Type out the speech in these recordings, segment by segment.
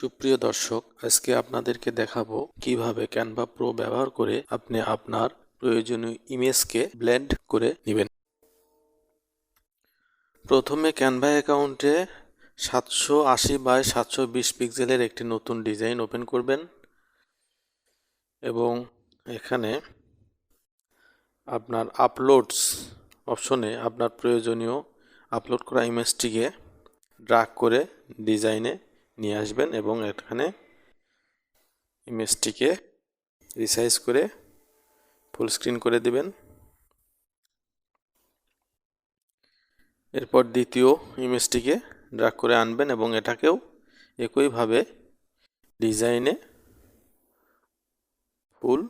সুপ্রিয় দর্শক, আজকে আপনাদেরকে দেখাবো কিভাবে ক্যানভা প্রো ব্যবহার করে আপনি আপনার প্রয়োজনীয় ইমেজকে ব্লেন্ড করে নেবেন। প্রথমে ক্যানভা অ্যাকাউন্টে 780x720 পিক্সেলের একটি নতুন ডিজাইন ওপেন করবেন এবং এখানে আপনার আপলোডস অপশনে আপনার প্রয়োজনীয় আপলোড করা ইমেজটিকে ড্র্যাগ করে ডিজাইনে নিয়ে আসবেন এবং এখানে ইমেজটিকে রিসাইজ করে ফুল স্ক্রিন করে দিবেন। এরপর দ্বিতীয় ইমেজটিকে ড্র্যাগ করে আনবেন এবং এটাকেও একইভাবে ডিজাইনে ফুল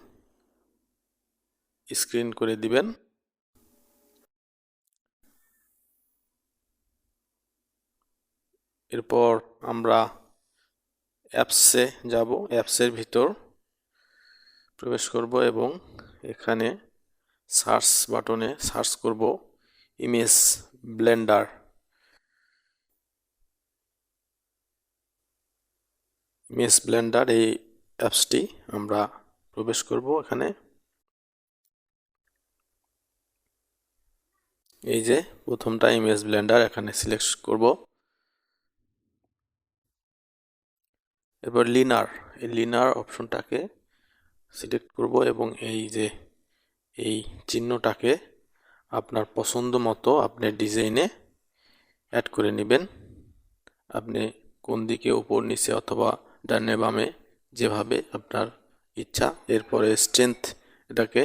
স্ক্রিন করে দিবেন। এরপর আমরা অ্যাপসে যাব, অ্যাপসের ভিতর প্রবেশ করব এবং এখানে সার্চ বাটনে সার্চ করব ইমেজ ব্লেন্ডার। ইমেজ ব্লেন্ডার এই অ্যাপসটি আমরা প্রবেশ করব। এখানে এই যে প্রথমটা ইমেজ ব্লেন্ডার, এখানে সিলেক্ট করব। এরপর এই লিনার অপশনটাকে সিলেক্ট করব এবং এই যে এই চিহ্নটাকে আপনার পছন্দ মতো আপনি ডিজাইনে অ্যাড করে নেবেন। আপনি কোন দিকে, উপর নিচে অথবা ডানে বামে, যেভাবে আপনার ইচ্ছা। এরপরে স্ট্রেংথ এটাকে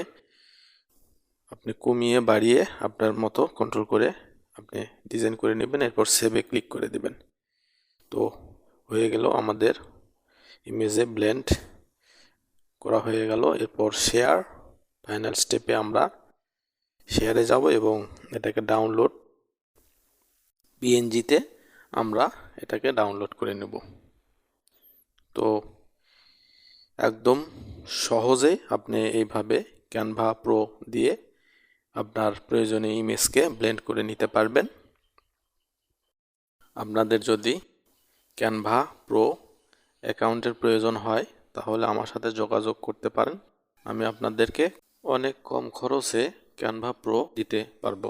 আপনি কমিয়ে বাড়িয়ে আপনার মতো কন্ট্রোল করে আপনি ডিজাইন করে নেবেন। এরপর সেভে ক্লিক করে দেবেন। তো হয়ে গেল, আমাদের ইমেজে ব্লেন্ড করা হয়ে গেল। এরপর শেয়ার, ফাইনাল স্টেপে আমরা শেয়ারে যাব এবং এটাকে ডাউনলোড পিএনজিতে আমরা এটাকে ডাউনলোড করে নেব। তো একদম সহজে আপনি এইভাবে ক্যানভা প্রো দিয়ে আপনার প্রয়োজনীয় ইমেজকে ব্লেন্ড করে নিতে পারবেন। আপনাদের যদি ক্যানভা প্রো অ্যাকাউন্টের প্রয়োজন হয় তাহলে আমার সাথে যোগাযোগ করতে পারেন। আমি আপনাদেরকে অনেক কম খরচে ক্যানভা প্রো দিতে পারবো।